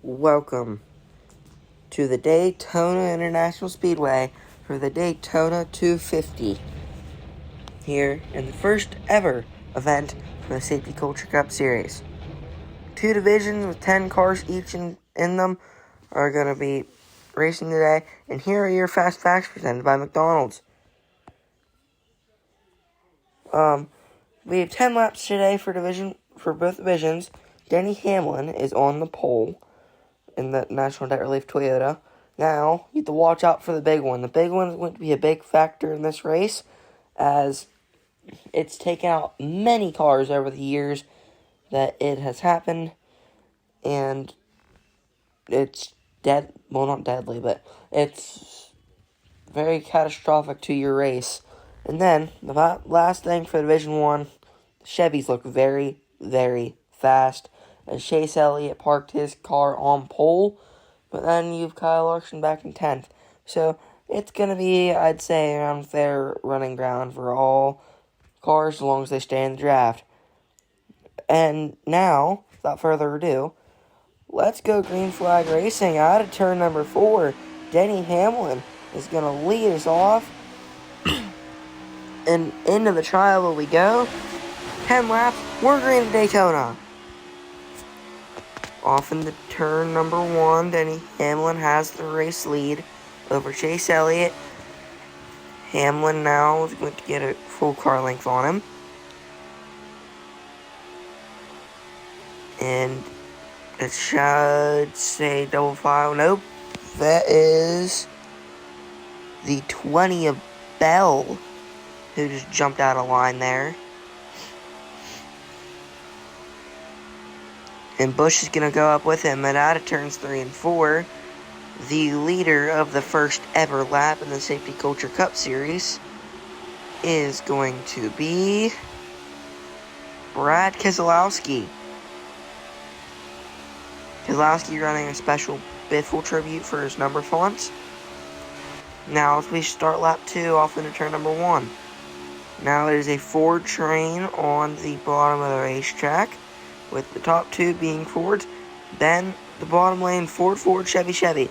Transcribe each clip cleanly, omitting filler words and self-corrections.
Welcome to the Daytona International Speedway for the Daytona 250. Here in the first ever event for the Safety Culture Cup Series. 2 divisions with 10 cars each in them are going to be racing today. And here are your fast facts presented by McDonald's. We have 10 laps today for both divisions. Denny Hamlin is on the pole in the National Debt Relief Toyota. Now, you have to watch out for the big one. The big one is going to be a big factor in this race, as it's taken out many cars over the years that it has happened, and it's not deadly, but it's very catastrophic to your race. And then, the last thing for Division 1, the Chevys look very, very fast, as Chase Elliott parked his car on pole, but then you've Kyle Larson back in 10th. So, it's going to be, I'd say, around fair running ground for all cars as long as they stay in the draft. And now, without further ado, let's go green flag racing. Out of turn number 4, Denny Hamlin is going to lead us off. And into the trial we go. 10 laps, we're green to Daytona. Off into turn number 1, Denny Hamlin has the race lead over Chase Elliott. Hamlin now is going to get a full car length on him. And it should say double file. Nope. That is the 20 of Bell, who just jumped out of line there. And Busch is going to go up with him. And out of turns 3 and 4, the leader of the first ever lap in the Safety Culture Cup Series is going to be Brad Keselowski. Keselowski running a special Biffle tribute for his number fonts. Now as we start lap 2 off into turn number 1. Now it is a Ford train on the bottom of the racetrack, with the top 2 being Fords. Then the bottom lane, Ford, Chevy.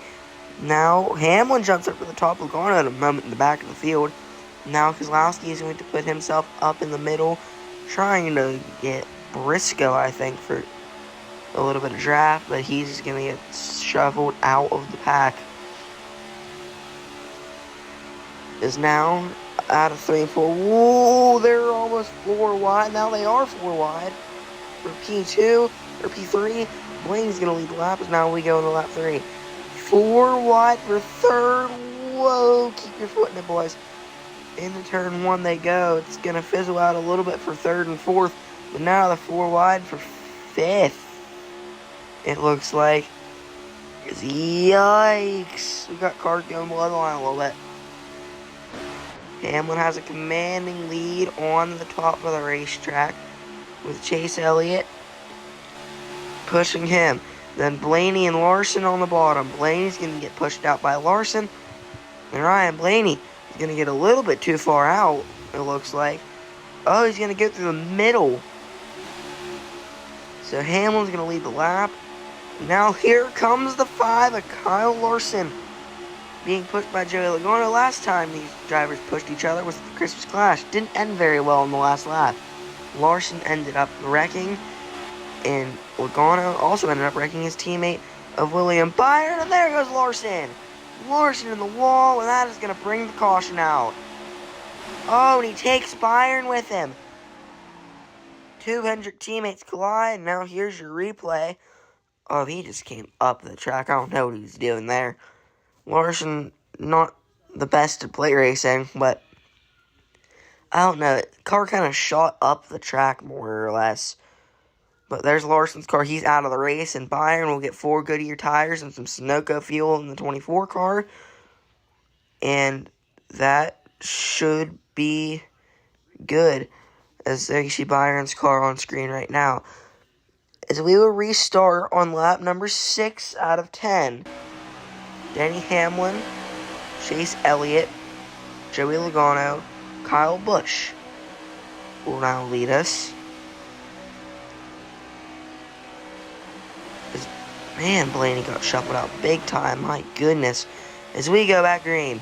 Now Hamlin jumps up to the top. Logano at a moment in the back of the field. Now Keselowski is going to put himself up in the middle, trying to get Briscoe, I think, for a little bit of draft, but he's going to get shuffled out of the pack. Is now out of 3 and 4. Whoa, they're almost 4 wide. Now they are 4 wide for P2 or P3. Blaney's going to lead the lap as now we go into lap 3. 4 wide for third. Whoa, keep your foot in it, boys. Into turn 1 they go. It's going to fizzle out a little bit for third and fourth, but now the 4 wide for fifth, it looks like. Yikes. We got cars going below the line a little bit. Hamlin has a commanding lead on the top of the racetrack, with Chase Elliott pushing him. Then Blaney and Larson on the bottom. Blaney's going to get pushed out by Larson. And Ryan Blaney is going to get a little bit too far out, it looks like. Oh, he's going to go through the middle. So Hamlin's going to lead the lap. Now here comes the 5 of Kyle Larson, being pushed by Joey Logano. Last time these drivers pushed each other was the Christmas Clash. Didn't end very well in the last lap. Larson ended up wrecking, and Logano also ended up wrecking his teammate of William Byron, and there goes Larson. Larson in the wall, and that is going to bring the caution out. Oh, and he takes Byron with him. 200 teammates collide, and now here's your replay. Oh, he just came up the track. I don't know what he was doing there. Larson, not the best at play racing, but I don't know. The car kind of shot up the track more or less. But there's Larson's car. He's out of the race, and Byron will get 4 Goodyear tires and some Sunoco fuel in the 24 car. And that should be good, as there you see Byron's car on screen right now. As we will restart on lap number 6 out of 10. Denny Hamlin, Chase Elliott, Joey Logano, Kyle Busch will now lead us. Man, Blaney got shuffled out big time. My goodness. As we go back green.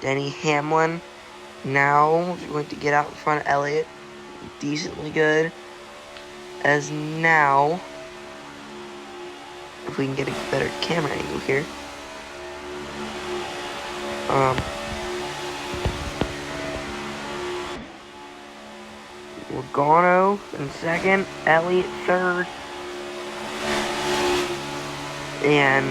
Denny Hamlin now is going to get out in front of Elliott. Decently good. As now, if we can get a better camera angle here. Logano in second, Elliott third, and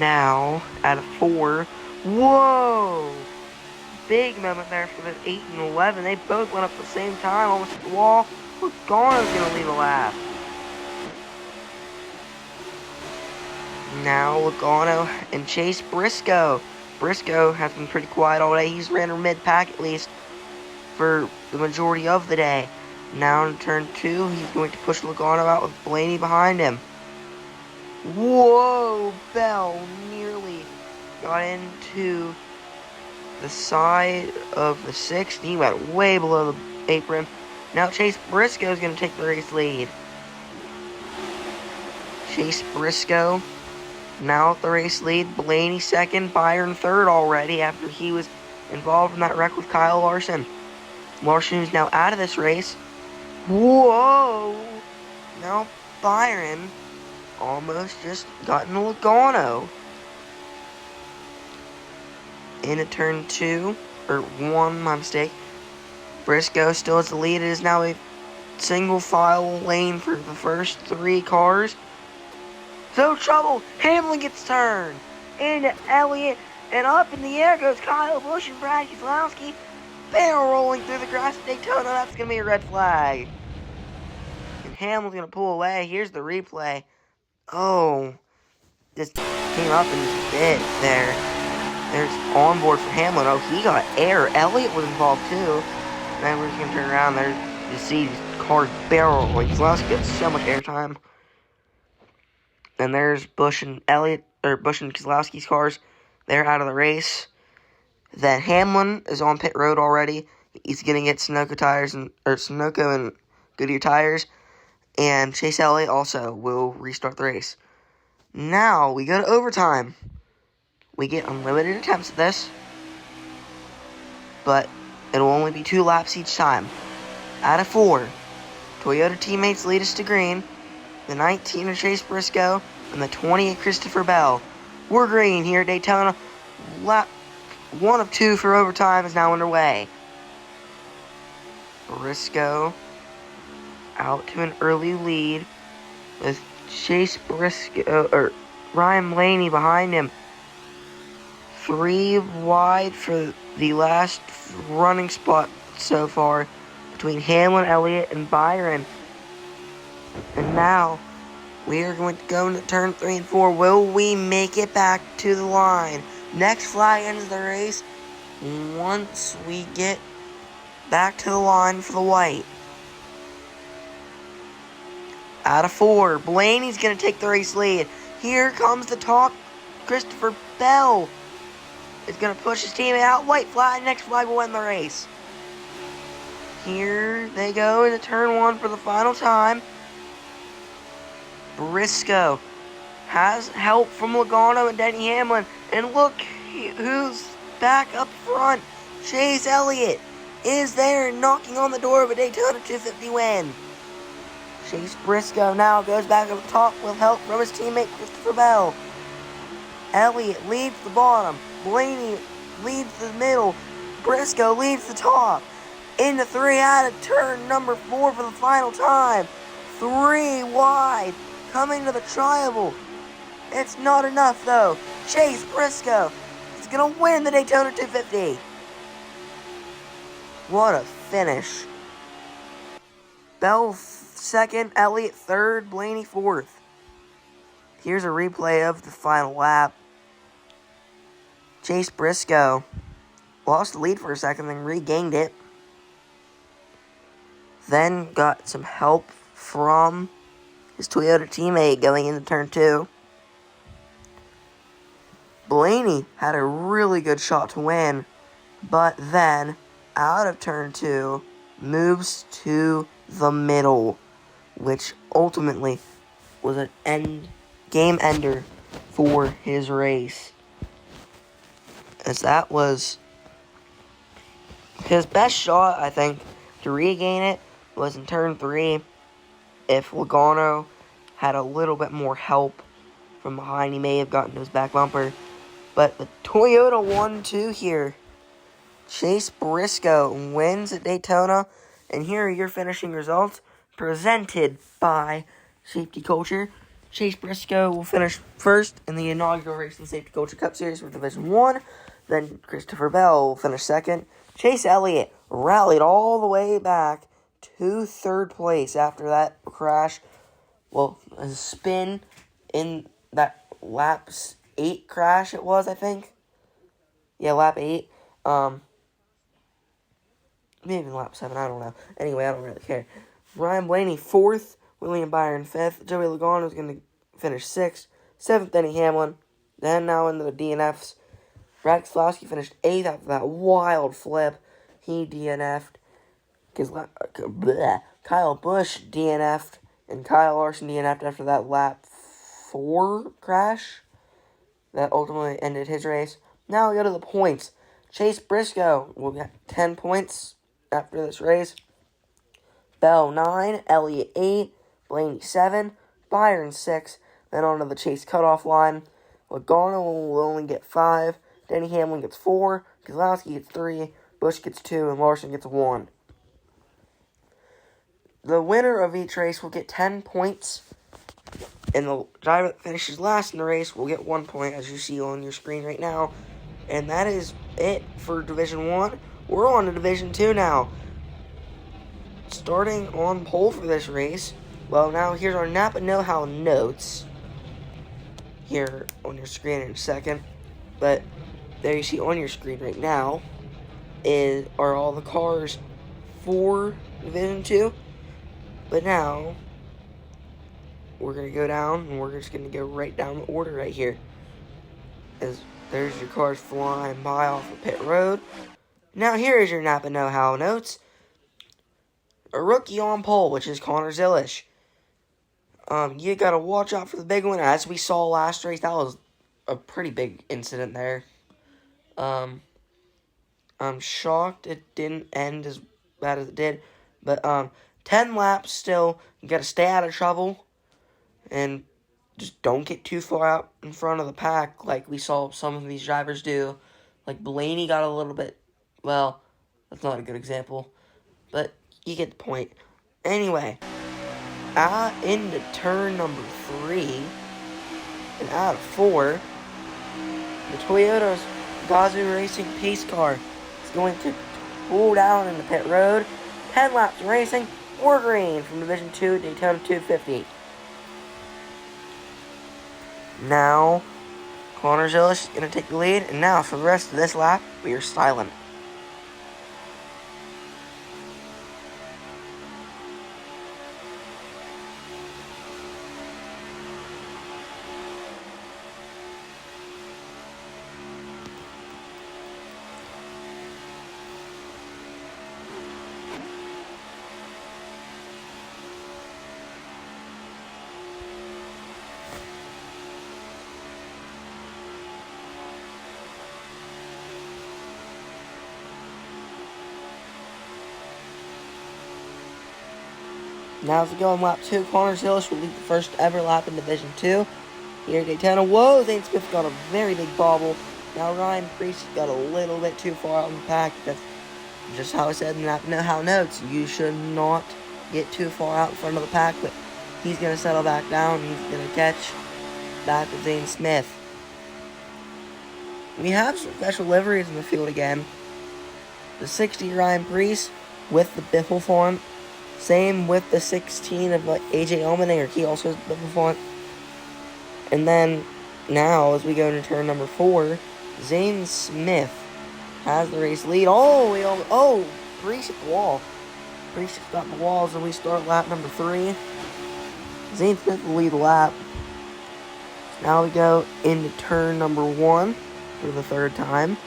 now out of 4. Whoa! Big moment there for the 8 and 11. They both went up at the same time, almost at the wall. Logano's gonna leave a lap. Now Logano and Chase Briscoe. Briscoe has been pretty quiet all day. He's ran her mid-pack at least for the majority of the day. Now in turn 2, he's going to push Logano out with Blaney behind him. Whoa! Bell nearly got into the side of the 6th. He went way below the apron. Now Chase Briscoe is going to take the race lead. Chase Briscoe now at the race lead. Blaney second, Byron third already after he was involved in that wreck with Kyle Larson. Larson is now out of this race. Whoa! Now Byron almost just got into Logano. Into turn 2, or 1, my mistake. Briscoe still has the lead. It is now a single file lane for the first 3 cars. So trouble. Hamlin gets turned into Elliott, and up in the air goes Kyle Busch and Brad Keselowski. Barrel rolling through the grass at Daytona. That's going to be a red flag. And Hamlin's going to pull away. Here's the replay. Oh, just came up and bit there. There's onboard for Hamlin. Oh, he got air. Elliott was involved too. And then we're just going to turn around there. You see these cars barrel rolling. Keselowski gets so much airtime. And there's Busch and Keselowski's cars. They're out of the race. Then Hamlin is on pit road already. He's going to get Sunoco and Goodyear tires. And Chase Elliott also will restart the race. Now we go to overtime. We get unlimited attempts at this. But it'll only be 2 laps each time. Out of 4, Toyota teammates lead us to green. The 19 of Chase Briscoe, and the 20 of Christopher Bell. We're green here at Daytona. Lap 1 of 2 for overtime is now underway. Briscoe out to an early lead with Chase Briscoe, or Ryan Blaney behind him. 3 wide for the last running spot so far between Hamlin, Elliott, and Byron. And now, we are going to go into turn 3 and 4. Will we make it back to the line? Next flag ends the race once we get back to the line for the white. Out of 4, Blaney's going to take the race lead. Here comes the top. Christopher Bell is going to push his teammate out. White flag, next flag will end the race. Here they go into turn 1 for the final time. Briscoe has help from Logano and Denny Hamlin. And look who's back up front. Chase Elliott is there knocking on the door of a Daytona 250 win. Chase Briscoe now goes back up top with help from his teammate Christopher Bell. Elliott leads the bottom. Blaney leads the middle. Briscoe leads the top. Into 3 out of turn number 4 for the final time. 3 wide. Coming to the tribal. It's not enough though. Chase Briscoe is going to win the Daytona 250. What a finish. Bell second, Elliott third, Blaney fourth. Here's a replay of the final lap. Chase Briscoe lost the lead for a second, then regained it. Then got some help from his Toyota teammate going into turn 2. Blaney had a really good shot to win, but then out of turn 2 moves to the middle, which ultimately was an game ender for his race, as that was his best shot, I think, to regain it was in turn 3. If Logano had a little bit more help from behind, he may have gotten to his back bumper. But the Toyota 1-2 here. Chase Briscoe wins at Daytona. And here are your finishing results presented by Safety Culture. Chase Briscoe will finish first in the inaugural Racing Safety Culture Cup Series for Division 1. Then Christopher Bell will finish second. Chase Elliott rallied all the way back to third place after that crash. Well, a spin in that lap 8 crash it was, I think. Yeah, lap 8. Maybe even lap 7, I don't know. Anyway, I don't really care. Ryan Blaney 4th, William Byron 5th. Joey Logano is going to finish 6th. 7th, Denny Hamlin. Then now into the DNFs. Brad Keselowski finished 8th after that wild flip. He DNF'd. Kyle Busch DNF'd. And Kyle Larson DNF'd after that lap 4 crash. That ultimately ended his race. Now we go to the points. Chase Briscoe will get 10 points after this race. Bell 9, Elliott 8, Blaney 7, Byron 6. Then on to the Chase cutoff line. Logano will only get 5. Denny Hamlin gets 4. Keselowski gets 3. Busch gets 2. And Larson gets 1. The winner of each race will get 10 points. And the driver that finishes last in the race will get 1 point, as you see on your screen right now. And that is it for Division 1. We're on to Division 2 now. Starting on pole for this race. Well, now here's our Napa Know-How notes. Here on your screen in a second. But there you see on your screen right now are all the cars for Division 2. But now we're going to go down, and we're just going to go right down the order right here. As there's your cars flying by off of pit road. Now here is your Napa Know-How notes. A rookie on pole, which is Connor Zilisch. You got to watch out for the big one. As we saw last race, that was a pretty big incident there. I'm shocked it didn't end as bad as it did. But 10 laps still. You got to stay out of trouble. And just don't get too far out in front of the pack like we saw some of these drivers do. Like Blaney got a little bit, well, that's not a good example. But you get the point. Anyway, into turn number 3, and out of 4, the Toyota's Gazoo Racing pace car is going to pull down in the pit road. 10 laps of racing, or green from Division 2, Daytona 250. Now, Connor Zilisch is going to take the lead, and now for the rest of this lap, we are silent. Now as we go on lap 2, Connor Zilisch will lead the first ever lap in Division 2. Here at Daytona, whoa, Zane Smith got a very big bobble. Now Ryan Preece got a little bit too far out in the pack. That's just how I said in the Know-How notes. You should not get too far out in front of the pack, but he's going to settle back down. He's going to catch back with Zane Smith. We have some special liveries in the field again. The 60 Ryan Preece with the Biffle font. Same with the 16 of AJ Allmendinger. He also has the Biffle font. And then, now, as we go into turn number 4, Zane Smith has the race lead. Preece hit the wall. Preece got the wall, so we start lap number 3. Zane Smith will lead the lap. Now we go into turn number 1 for the third time.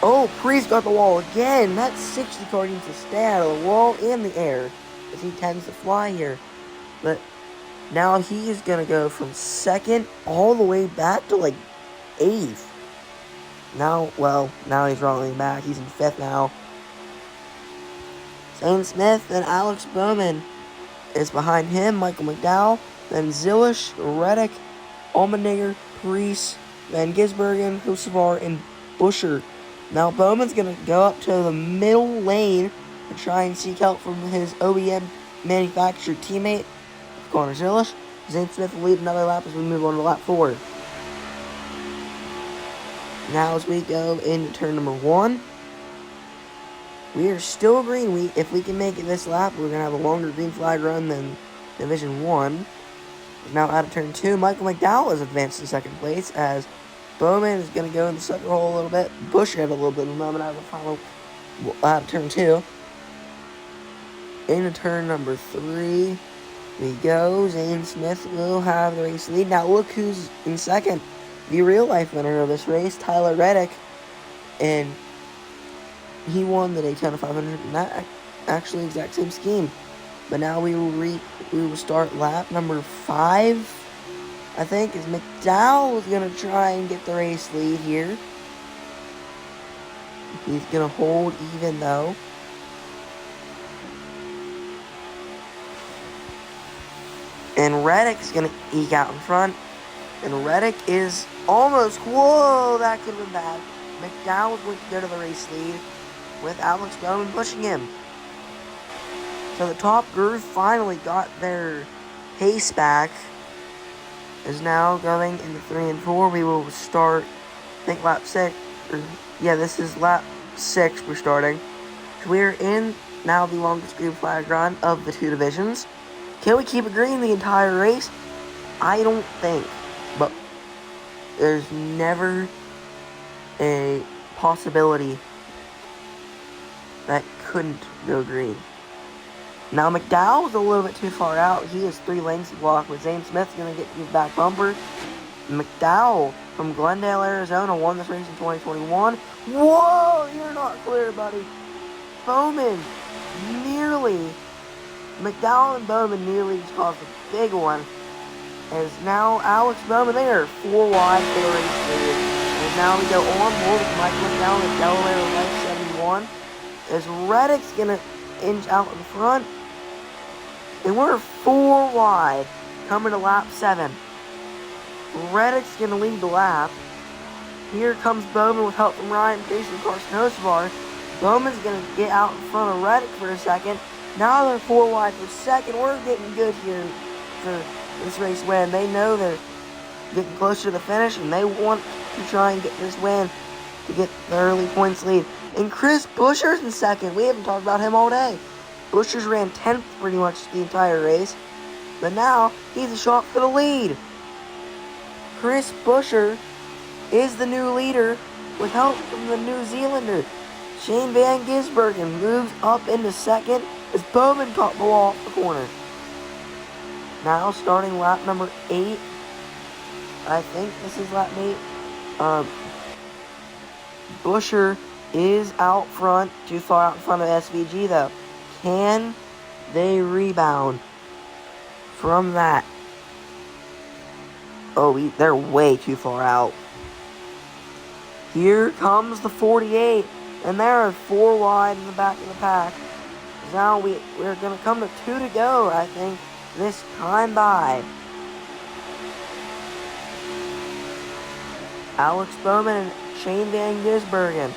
Oh, Priest got the wall again. That 60 car needs to stay out of the wall and the air, as he tends to fly here. But now he is going to go from second all the way back to like 8th. Now he's rolling back. He's in 5th now. Zane Smith and Alex Bowman is behind him. Michael McDowell, then Zilish, Reddick, Allmendinger, Priest, Van Gisbergen, Husavar, and Buscher. Now Bowman's going to go up to the middle lane to try and seek help from his OEM manufactured teammate, Connor Zilish. Zane Smith will lead another lap as we move on to lap 4. Now as we go into turn number 1, we are still green. If we can make it this lap, we're going to have a longer green flag run than Division 1. Now out of turn 2, Michael McDowell is advanced to second place as Bowman is going to go in the second hole a little bit. Bush had a little bit of a moment out of the final out of turn 2. Into turn number 3 we go. Zane Smith will have the race lead. Now look who's in second. The real-life winner of this race, Tyler Reddick. And he won the Daytona 500 in that actually exact same scheme. But now we will start lap number 5. I think as McDowell is going to try and get the race lead here. He's going to hold even though. And Reddick's going to eke out in front. And Reddick is almost, whoa, that could have been bad. McDowell's going to go to the race lead with Alex Bowman pushing him. So the top group finally got their pace back. Is now going into 3 and 4. We will start, I think, lap 6. This is lap 6 we're starting. We're in now the longest green flag run of the 2 divisions. Can we keep it green the entire race? I don't think. But there's never a possibility that couldn't go green. Now McDowell's a little bit too far out. He has 3 lengths to block, with Zane Smith going to get to his back bumper. McDowell from Glendale, Arizona, won this race in 2021. Whoa, you're not clear, buddy. McDowell and Bowman nearly just caused a big one. As now Alex Bowman, they are 4 wide for the race lead. And now we go on board with Michael McDowell at Delaware Light 71. As Reddick's going to inch out in front. And we're 4 wide coming to lap 7. Reddick's going to lead the lap. Here comes Bowman with help from Ryan Priest and Carson Hosevar. Bowman's going to get out in front of Reddick for a second. Now they're 4 wide for second. We're getting good here for this race win. They know they're getting closer to the finish, and they want to try and get this win to get the early points lead. And Chris Buescher's in second. We haven't talked about him all day. Buescher's ran 10th pretty much the entire race. But now he's a shot for the lead. Chris Buescher is the new leader with help from the New Zealander. Shane Van Gisbergen moves up into second as Bowman caught the wall off the corner. Now starting lap number 8. I think this is lap 8. Buescher is out front, too far out in front of SVG though. Can they rebound from that? Oh, they're way too far out. Here comes the 48, and there are 4 wide in the back of the pack. Now we're going to come to 2 to go, I think, this time by. Alex Bowman and Shane Van Gisbergen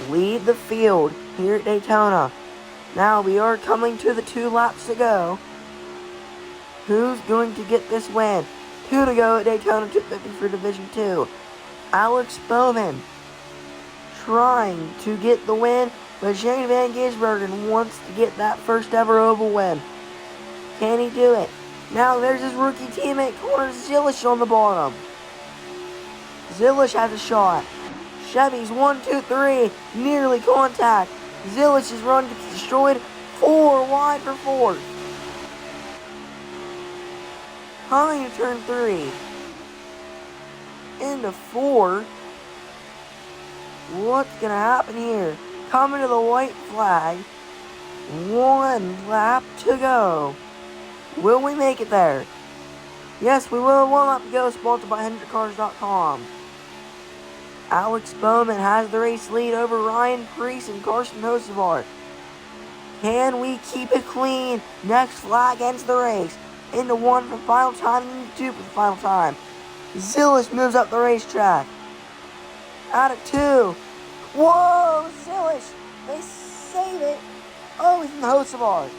lead the field here at Daytona. Now we are coming to the 2 laps to go. Who's going to get this win? 2 to go at Daytona 250 for Division 2. Alex Bowman trying to get the win, but Shane Van Gisbergen wants to get that first ever oval win. Can he do it? Now there's his rookie teammate, Connor Zilish, on the bottom. Zilish has a shot. Chevy's 1, 2, 3, nearly contact. Zilish's run gets destroyed. 4 wide for 4. Coming to turn 3. Into 4. What's going to happen here? Coming to the white flag. 1 lap to go. Will we make it there? Yes, we will. 1 lap to go, sponsored by HendrickCars.com. Alex Bowman has the race lead over Ryan Preece and Carson Hocevar. Can we keep it clean? Next flag ends the race. Into 1 for the final time, and 2 for the final time. Zillish moves up the racetrack. Out of 2. Whoa, Zillish! They save it. Oh, he's in the Hocevar.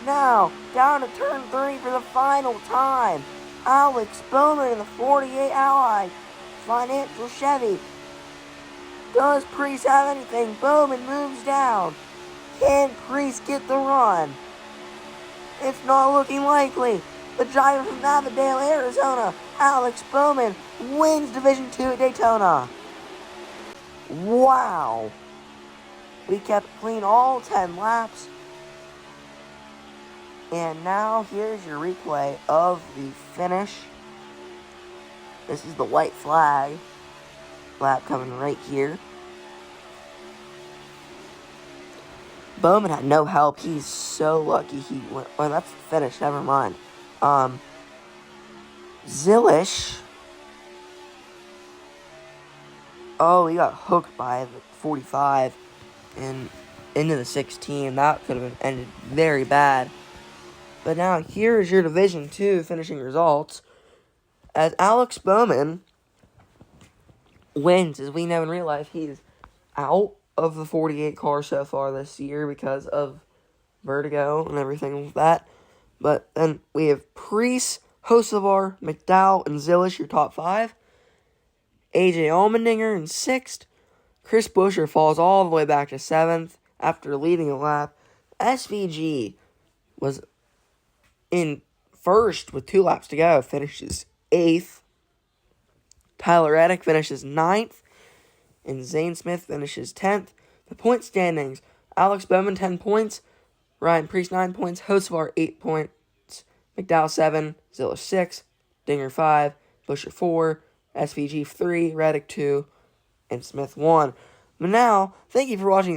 Now, down to turn 3 for the final time. Alex Bowman in the 48 Ally Financial Chevy. Does Preece have anything? Bowman moves down. Can Preece get the run? It's not looking likely. The driver from Avondale, Arizona, Alex Bowman, wins Division 2 at Daytona. Wow. We kept clean all 10 laps. And now here's your replay of the finish. This is the white flag lap coming right here. Bowman had no help. He's so lucky he went. Oh, that's the finish. Never mind. Zillish. Oh, he got hooked by the 45 and into the 16. That could have ended very bad. But now here is your Division 2 finishing results. As Alex Bowman wins, as we know in real life, he's out of the 48 car so far this year because of vertigo and everything like that. But then we have Preece, Hocevar, McDowell, and Zillish, your top 5. AJ Allmendinger in 6th. Chris Buescher falls all the way back to 7th after leading a lap. SVG was in 1st with 2 laps to go, finishes 8th. Tyler Reddick finishes 9th. And Zane Smith finishes 10th. The point standings: Alex Bowman 10 points, Ryan Preece 9 points, Hocevar 8 points, McDowell 7, Zillish 6, Dinger 5, Buescher 4, SVG 3, Reddick 2, and Smith 1. But now, thank you for watching